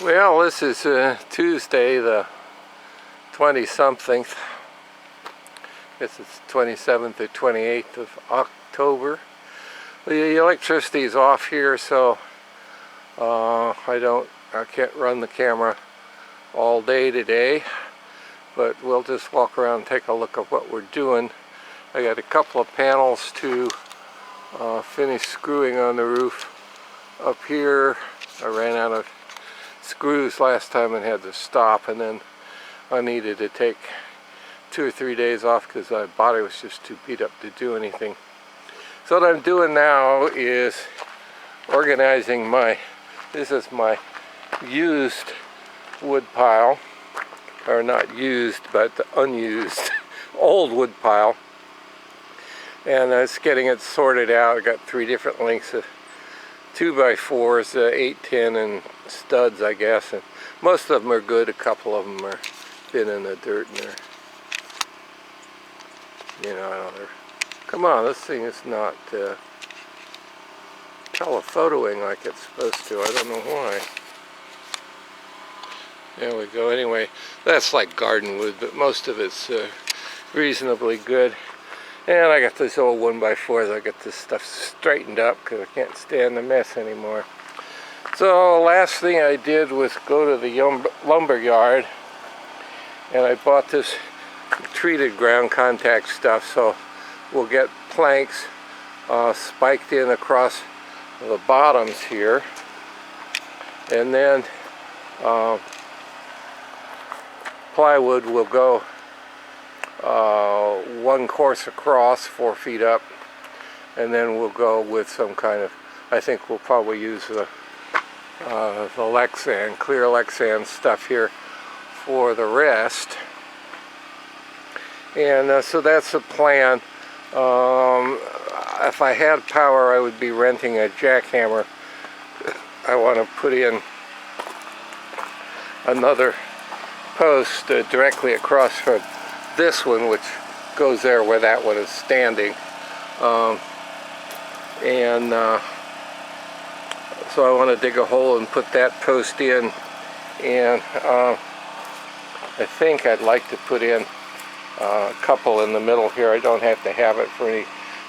Well, this is Tuesday, the 20-something. I guess it's 27th or 28th of October. The electricity is off here, so I can't run the camera all day today. But we'll just walk around and take a look at what we're doing. I got a couple of panels to finish screwing on the roof up here. I ran out of screws last time and had to stop, and then I needed to take 2 or 3 days off because my body was just too beat up to do anything. So what I'm doing now is organizing this is my used wood pile, or not used but unused old wood pile, and it's getting it sorted out. I got 3 different lengths of 2x4s, 8, 10, and studs, I guess, and most of them are good. A couple of them are been in the dirt and they're, come on, this thing is not telephotoing like it's supposed to. I don't know why. There we go. Anyway, that's like garden wood, but most of it's reasonably good. And I got this old 1x4s. I got this stuff straightened up because I can't stand the mess anymore. So last thing I did was go to the lumber yard, and I bought this treated ground contact stuff. So we'll get planks spiked in across the bottoms here, and then plywood will go 1 course across, 4 feet up, and then we'll go with some kind of, I think we'll probably use the Lexan, clear Lexan stuff here for the rest. And so that's the plan. If I had power, I would be renting a jackhammer. I want to put in another post directly across from this one, which goes there where that one is standing, so I want to dig a hole and put that post in, and I think I'd like to put in a couple in the middle here. I don't have to have it for any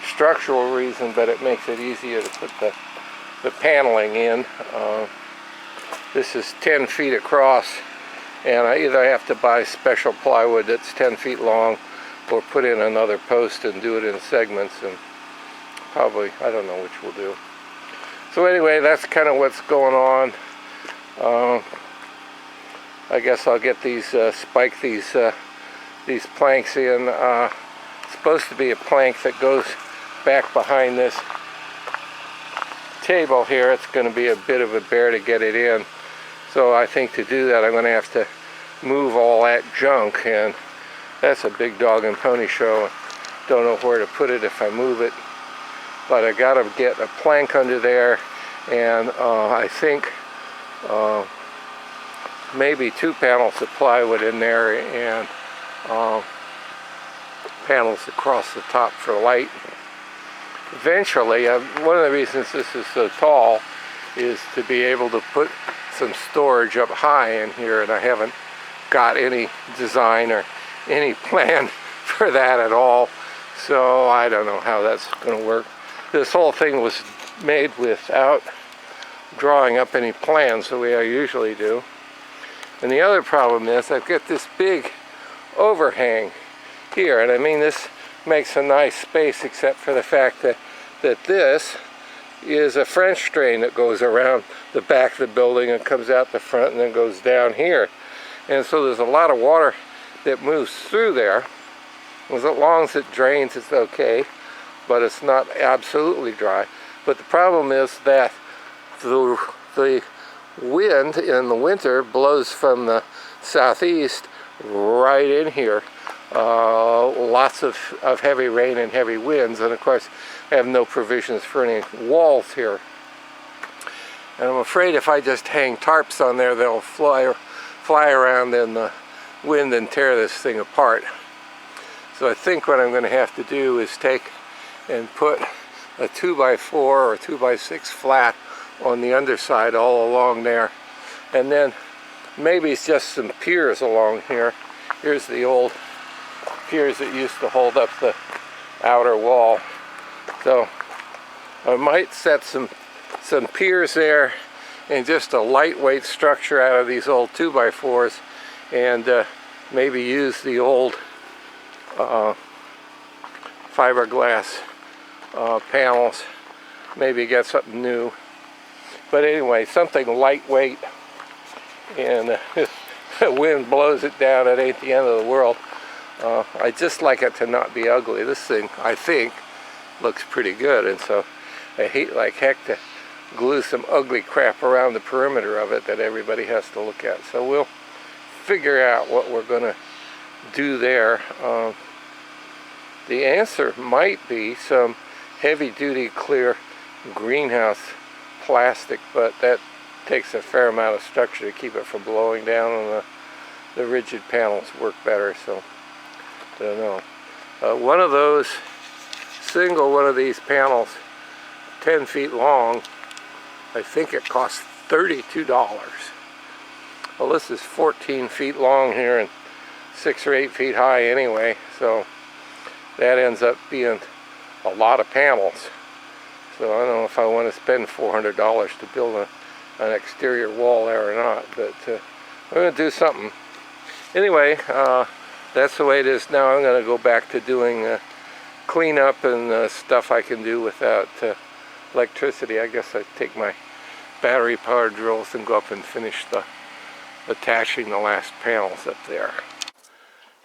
structural reason, but it makes it easier to put the paneling in. This is 10 feet across, and I either have to buy special plywood that's 10 feet long or put in another post and do it in segments, and probably, I don't know which we'll do. So anyway, that's kind of what's going on. I guess I'll get these, spike these planks in. It's supposed to be a plank that goes back behind this table here. It's going to be a bit of a bear to get it in. So I think to do that, I'm going to have to move all that junk, and that's a big dog and pony show. Don't know where to put it if I move it, but I got to get a plank under there, and I think maybe 2 panels of plywood in there, and panels across the top for light. Eventually, one of the reasons this is so tall is to be able to put some storage up high in here, and I haven't got any design or any plan for that at all, so I don't know how that's going to work. This whole thing was made without drawing up any plans the way I usually do. And the other problem is I've got this big overhang here, and I mean, this makes a nice space except for the fact that this is a French drain that goes around the back of the building and comes out the front and then goes down here. And so there's a lot of water that moves through there. As long as it drains, it's okay, but it's not absolutely dry. But the problem is that the wind in the winter blows from the southeast right in here. Lots of heavy rain and heavy winds, and of course I have no provisions for any walls here. And I'm afraid if I just hang tarps on there, they'll fly around in the wind and tear this thing apart. So I think what I'm going to have to do is take and put a 2x4 or 2x6 flat on the underside all along there, And then maybe it's just some piers along here. Here's the old piers that used to hold up the outer wall. So I might set some piers there and just a lightweight structure out of these old 2x4s, and maybe use the old fiberglass panels, maybe get something new. But anyway, something lightweight, and if the wind blows it down, it ain't the end of the world. I just like it to not be ugly. This thing, I think, looks pretty good, and so I hate like heck to glue some ugly crap around the perimeter of it that everybody has to look at. So we'll figure out what we're going to do there. The answer might be some heavy-duty clear greenhouse plastic, but that takes a fair amount of structure to keep it from blowing down, and the rigid panels work better, so don't know. One of those, single one of these panels, 10 feet long, I think it costs $32. Well, this is 14 feet long here and 6 or 8 feet high anyway, so that ends up being a lot of panels. So I don't know if I want to spend $400 to build an exterior wall there or not, but I'm going to do something. Anyway, that's the way it is now. I'm going to go back to doing cleanup and stuff I can do without electricity. I guess I take my battery powered drills and go up and finish attaching the last panels up there.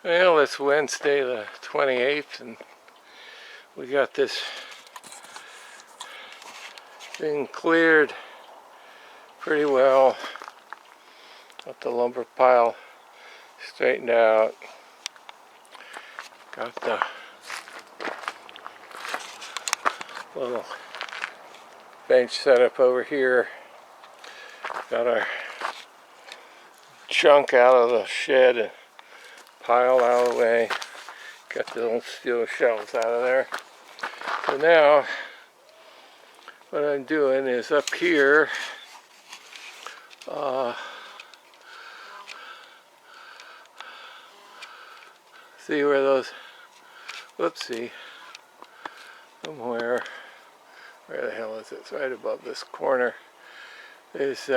Well, it's Wednesday the 28th, and we got this thing cleared pretty well. Got the lumber pile straightened out. Got the little bench set up over here. Got our junk out of the shed and piled out of the way. Got the old steel shelves out of there. So now what I'm doing is up here, see where those, whoopsie, somewhere, where the hell is it? It's right above this corner. Is,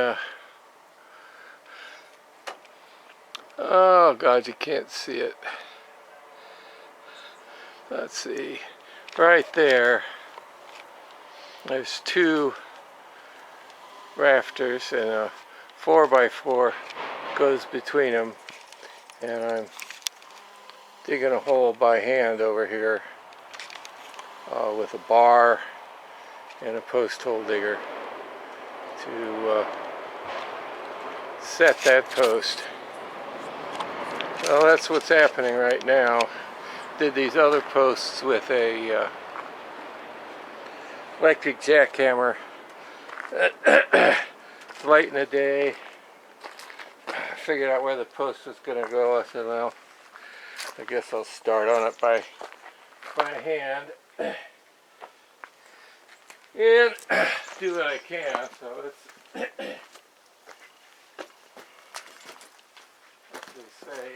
oh God, you can't see it. Let's see, right there. There's 2 rafters and a 4x4 goes between them, and I'm digging a hole by hand over here with a bar and a post hole digger to set that post. Well, that's what's happening right now. Did these other posts with a electric jackhammer. Late in the day, I figured out where the post was going to go. I said, well, I guess I'll start on it by hand and do what I can. So it's, as they say,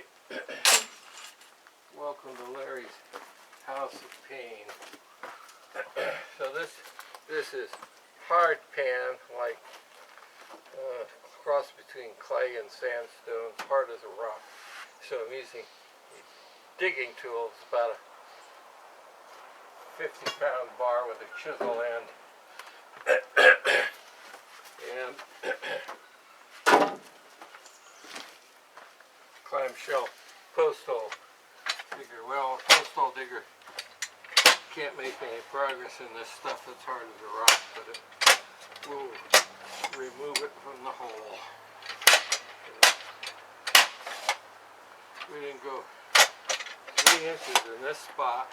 welcome to Larry's house of pain. So this is hard pan, like cross between clay and sandstone, hard as a rock. So I'm using a digging tool. It's about a 50-pound bar with a chisel end, and clamshell post hole digger. Well, a post hole digger can't make any progress in this stuff that's hard as a rock, but it will remove it from the hole. We didn't go 3 inches in this spot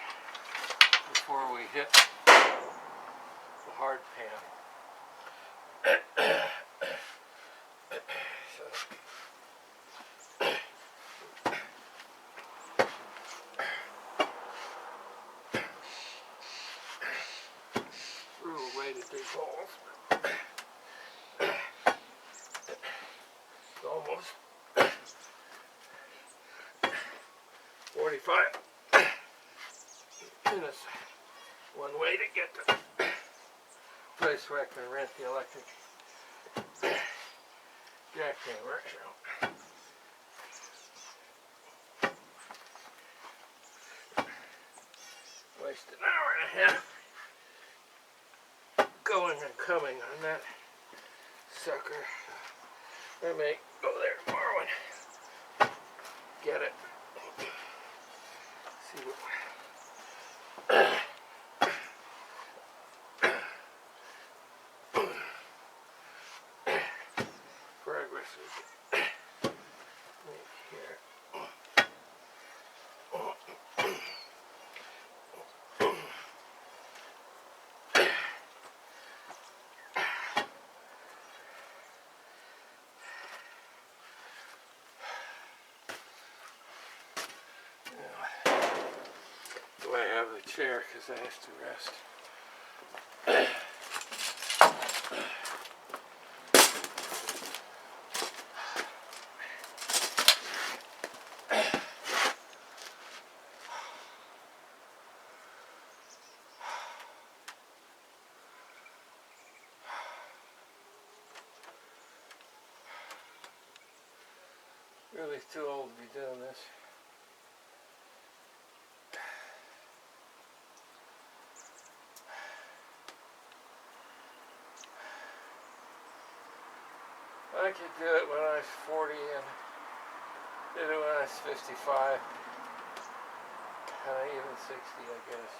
before we hit the hard pan. Way to dig holes. 45 minutes one way to get to the place where I can rent the electric jackhammer. Waste an hour and a half going and coming on that sucker. I may go there tomorrow and get it. See what progress we can make here. Do I have the chair because I have to rest? Really too old to be doing this. I could do it when I was 40 and did it when I was 55. Even 60, I guess.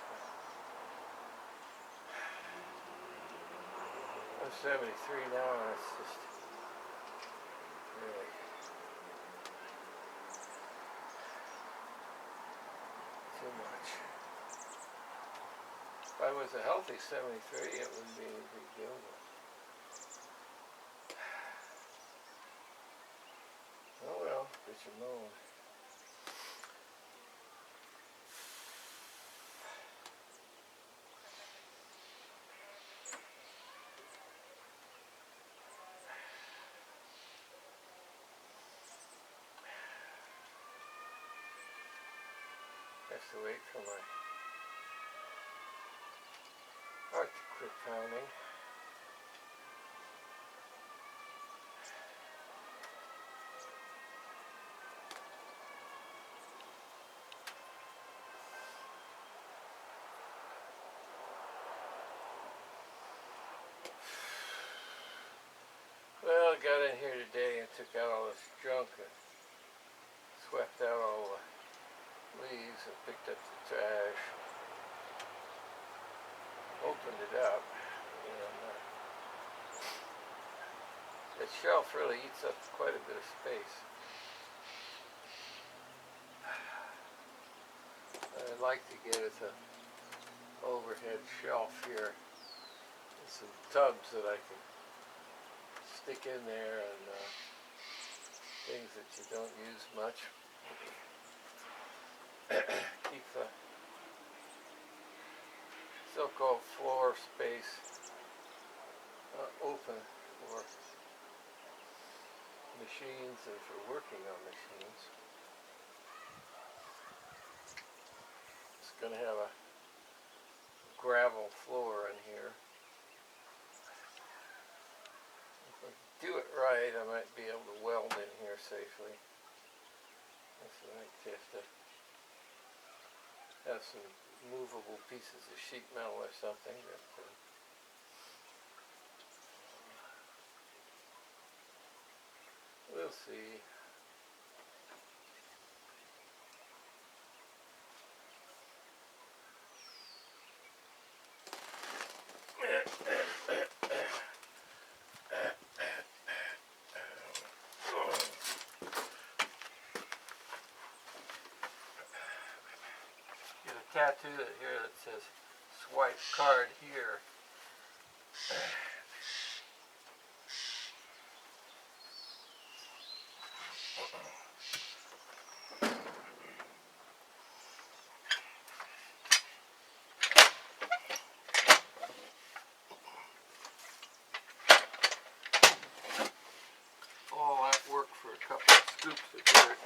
I'm 73 now and it's just really too much. If I was a healthy 73, it wouldn't be a big deal. Oh well, bitch and moan. I have to wait for my heart to quit pounding. Well, I got in here today and took out all this junk and swept out all the leaves and picked up the trash. Opened it up and that shelf really eats up quite a bit of space. I'd like to get it an overhead shelf here and some tubs that I can stick in there and things that you don't use much. Keep the so-called floor space open for machines and for working on machines. It's going to have a gravel floor in here. If I do it right, I might be able to weld in here safely. So I might have to have some movable pieces of sheet metal or something that we'll see. Get a tattoo here that says swipe card here. All that work for a couple of scoops of dirt.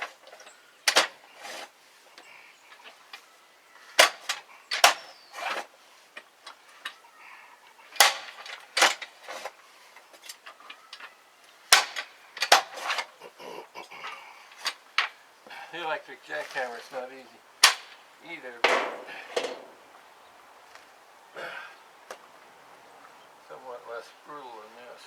The electric jackhammer's not easy either, but somewhat less brutal than this.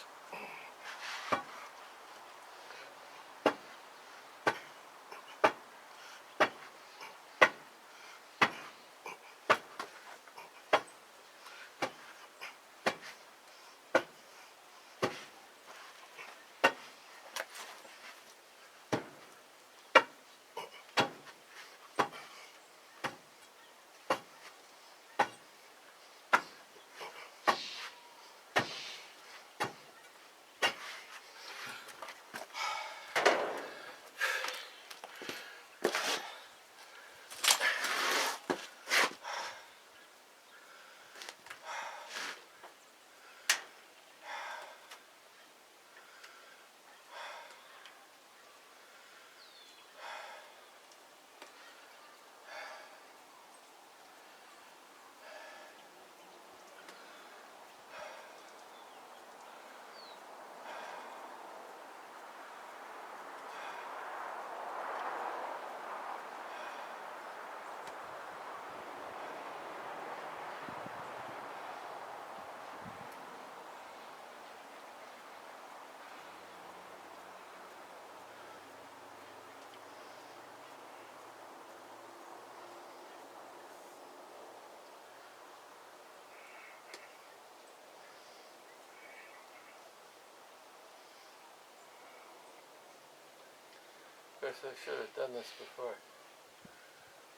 Guess I should have done this before I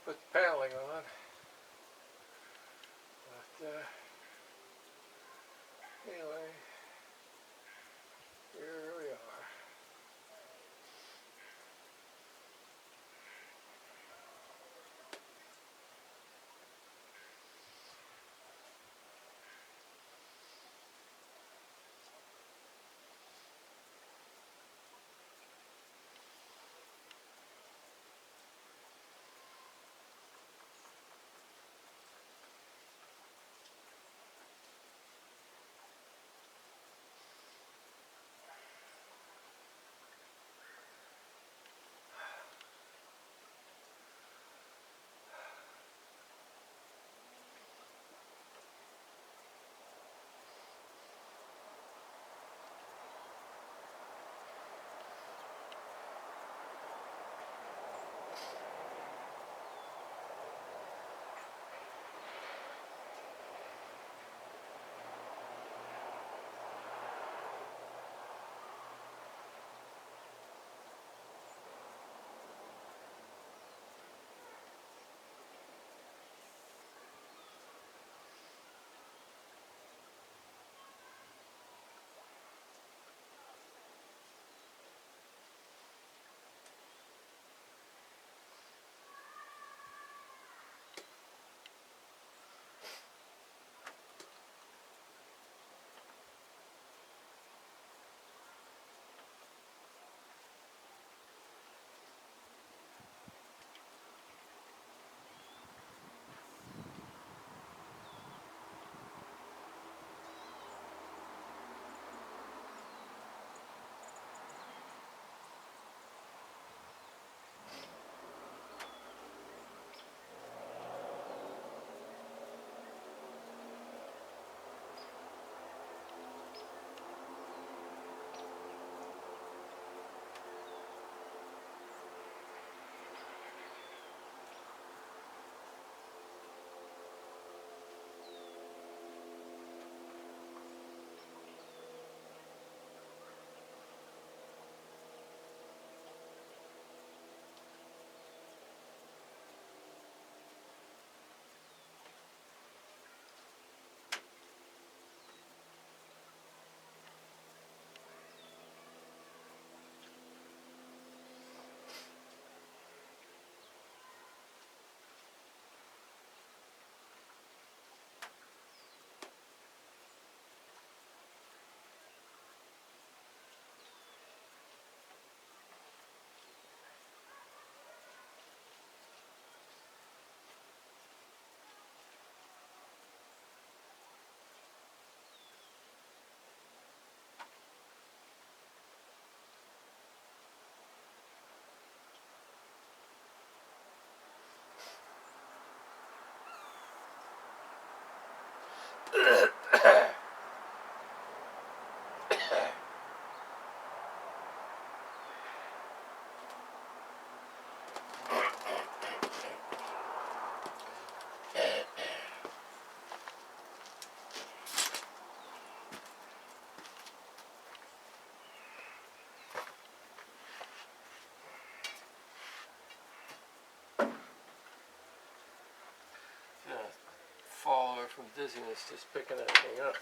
put the paneling on. But anyway, here we are. Fall over from dizziness just picking that thing up.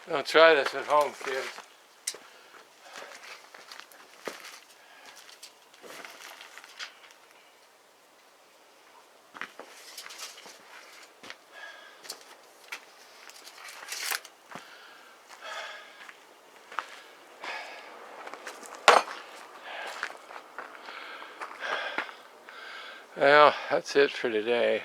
Don't try this at home, kids. Well, that's it for today.